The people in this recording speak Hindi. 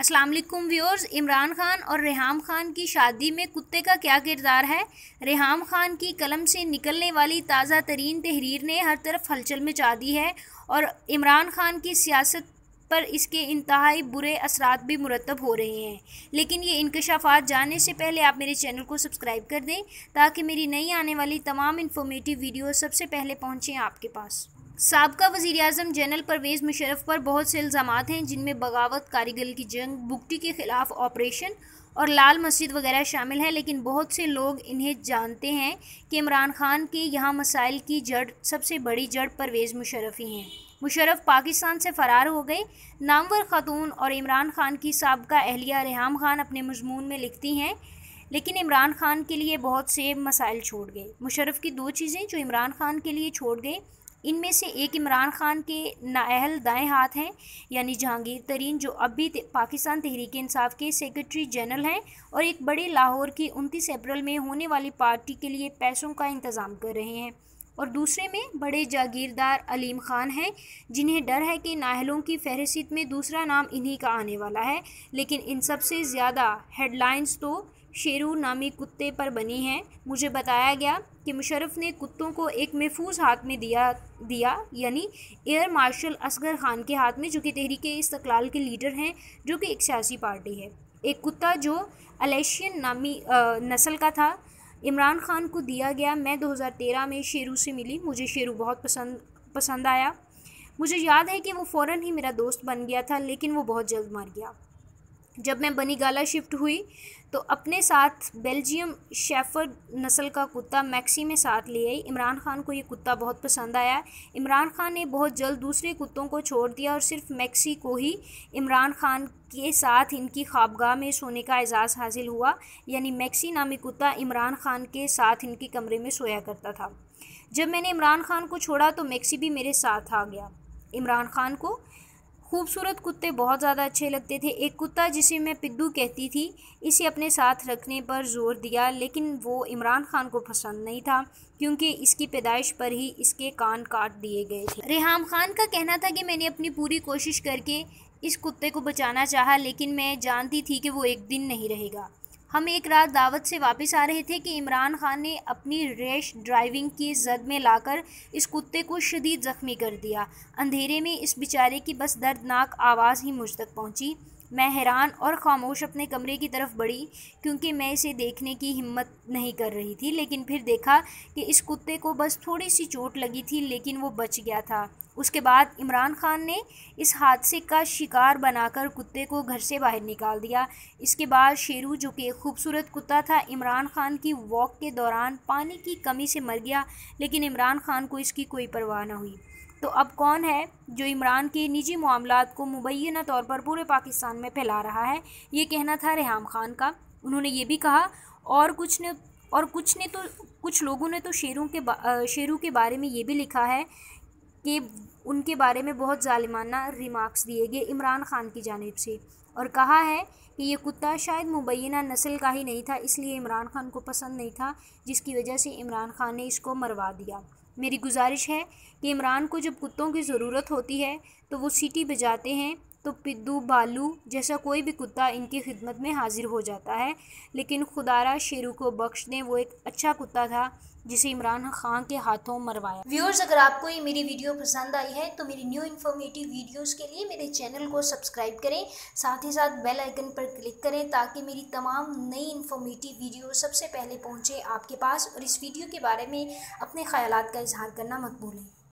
अस्सलाम वालेकुम व्यूअर्स। इमरान खान और रेहाम खान की शादी में कुत्ते का क्या किरदार है। रेहाम खान की कलम से निकलने वाली ताज़ा तरीन तहरीर ने हर तरफ हलचल मचा दी है और इमरान खान की सियासत पर इसके इंतहाई बुरे असरात भी मुरतब हो रहे हैं। लेकिन ये इंकशाफात जानने से पहले आप मेरे चैनल को सब्सक्राइब कर दें ताकि मेरी नई आने वाली तमाम इन्फॉर्मेटिव वीडियो सबसे पहले पहुँचें आपके पास। साबका वज़ीर-ए-आज़म जनरल परवेज़ मुशर्रफ पर बहुत से इल्ज़ामात हैं, जिनमें बगावत, कारगिल की जंग, भुट्टो के ख़िलाफ़ ऑपरेशन और लाल मस्जिद वगैरह शामिल हैं। लेकिन बहुत से लोग इन्हें जानते हैं कि इमरान खान के यहाँ मसाइल की जड़, सबसे बड़ी जड़ परवेज़ मुशर्रफ ही हैं। मुशर्रफ पाकिस्तान से फ़रार हो गए। नामवर खातून और इमरान खान की साबका अहलिया रेहाम खान अपने मज़मून में लिखती हैं, लेकिन इमरान खान के लिए बहुत से मसाइल छोड़ गए। मुशर्रफ की दो चीज़ें जो इमरान खान के लिए छोड़ गए, इनमें से एक इमरान खान के नाअहल दाएं हाथ हैं, यानी जहांगीर तरीन, जो अब भी पाकिस्तान तहरीक इंसाफ के सेक्रेटरी जनरल हैं और एक बड़े लाहौर की 29 अप्रैल में होने वाली पार्टी के लिए पैसों का इंतज़ाम कर रहे हैं। और दूसरे में बड़े जागीरदार अलीम खान हैं, जिन्हें डर है कि नाअहलों की फहरिस्त में दूसरा नाम इन्हीं का आने वाला है। लेकिन इन सबसे ज़्यादा हेडलाइंस तो शेरू नामी कुत्ते पर बनी हैं। मुझे बताया गया कि मुशर्रफ ने कुत्तों को एक महफूज हाथ में दिया यानी एयर मार्शल असगर खान के हाथ में, जो कि तहरीक इस्तक़लाल के लीडर हैं, जो कि एक सियासी पार्टी है। एक कुत्ता जो अलेशियन नामी नस्ल का था, इमरान खान को दिया गया। मैं 2013 में शेरू से मिली, मुझे शेरू बहुत पसंद आया। मुझे याद है कि वो फ़ौरन ही मेरा दोस्त बन गया था, लेकिन वो बहुत जल्द मर गया। जब मैं बनीगाला शिफ्ट हुई तो अपने साथ बेल्जियम शेफर्ड नस्ल का कुत्ता मैक्सी में साथ ले आई। इमरान खान को ये कुत्ता बहुत पसंद आया। इमरान खान ने बहुत जल्द दूसरे कुत्तों को छोड़ दिया और सिर्फ मैक्सी को ही इमरान खान के साथ इनकी ख्वाबगाह में सोने का एजाज़ हासिल हुआ। यानी मैक्सी नामी कुत्ता इमरान खान के साथ इनके कमरे में सोया करता था। जब मैंने इमरान खान को छोड़ा तो मैक्सी भी मेरे साथ आ गया। इमरान खान को खूबसूरत कुत्ते बहुत ज़्यादा अच्छे लगते थे। एक कुत्ता जिसे मैं पिद्दू कहती थी, इसे अपने साथ रखने पर ज़ोर दिया, लेकिन वो इमरान खान को पसंद नहीं था, क्योंकि इसकी पैदाइश पर ही इसके कान काट दिए गए थे। रेहाम खान का कहना था कि मैंने अपनी पूरी कोशिश करके इस कुत्ते को बचाना चाहा, लेकिन मैं जानती थी कि वो एक दिन नहीं रहेगा। हम एक रात दावत से वापस आ रहे थे कि इमरान खान ने अपनी रैश ड्राइविंग की जद में लाकर इस कुत्ते को शदीद ज़ख्मी कर दिया। अंधेरे में इस बेचारे की बस दर्दनाक आवाज़ ही मुझ तक पहुंची। मैं हैरान और खामोश अपने कमरे की तरफ बढ़ी, क्योंकि मैं इसे देखने की हिम्मत नहीं कर रही थी। लेकिन फिर देखा कि इस कुत्ते को बस थोड़ी सी चोट लगी थी, लेकिन वो बच गया था। उसके बाद इमरान खान ने इस हादसे का शिकार बनाकर कुत्ते को घर से बाहर निकाल दिया। इसके बाद शेरू, जो कि एक खूबसूरत कुत्ता था, इमरान खान की वॉक के दौरान पानी की कमी से मर गया, लेकिन इमरान खान को इसकी कोई परवाह न हुई। तो अब कौन है जो इमरान के निजी मामलात को मुबैना तौर पर पूरे पाकिस्तान में फैला रहा है? ये कहना था रेहाम खान का। उन्होंने ये भी कहा और कुछ लोगों ने तो शेरू के बारे में ये भी लिखा है कि उनके बारे में बहुत जालिमाना रिमार्क्स दिए गए इमरान खान की जानिब से, और कहा है कि ये कुत्ता शायद मुबैना नस्ल का ही नहीं था, इसलिए इमरान खान को पसंद नहीं था, जिसकी वजह से इमरान खान ने इसको मरवा दिया। मेरी गुजारिश है कि इमरान को जब कुत्तों की ज़रूरत होती है तो वो सीटी बजाते हैं, तो पिद्दू, भालू जैसा कोई भी कुत्ता इनकी खिदमत में हाजिर हो जाता है। लेकिन खुदारा शेरू को बख्श दें, वो एक अच्छा कुत्ता था जिसे इमरान खान के हाथों मरवाया। व्यूअर्स, अगर आपको ये मेरी वीडियो पसंद आई है तो मेरी न्यू इन्फॉर्मेटिव वीडियोस के लिए मेरे चैनल को सब्सक्राइब करें, साथ ही साथ बेल आइकन पर क्लिक करें ताकि मेरी तमाम नई इन्फॉर्मेटिव वीडियो सबसे पहले पहुंचे आपके पास। और इस वीडियो के बारे में अपने ख्यालात का इजहार करना मत भूलें।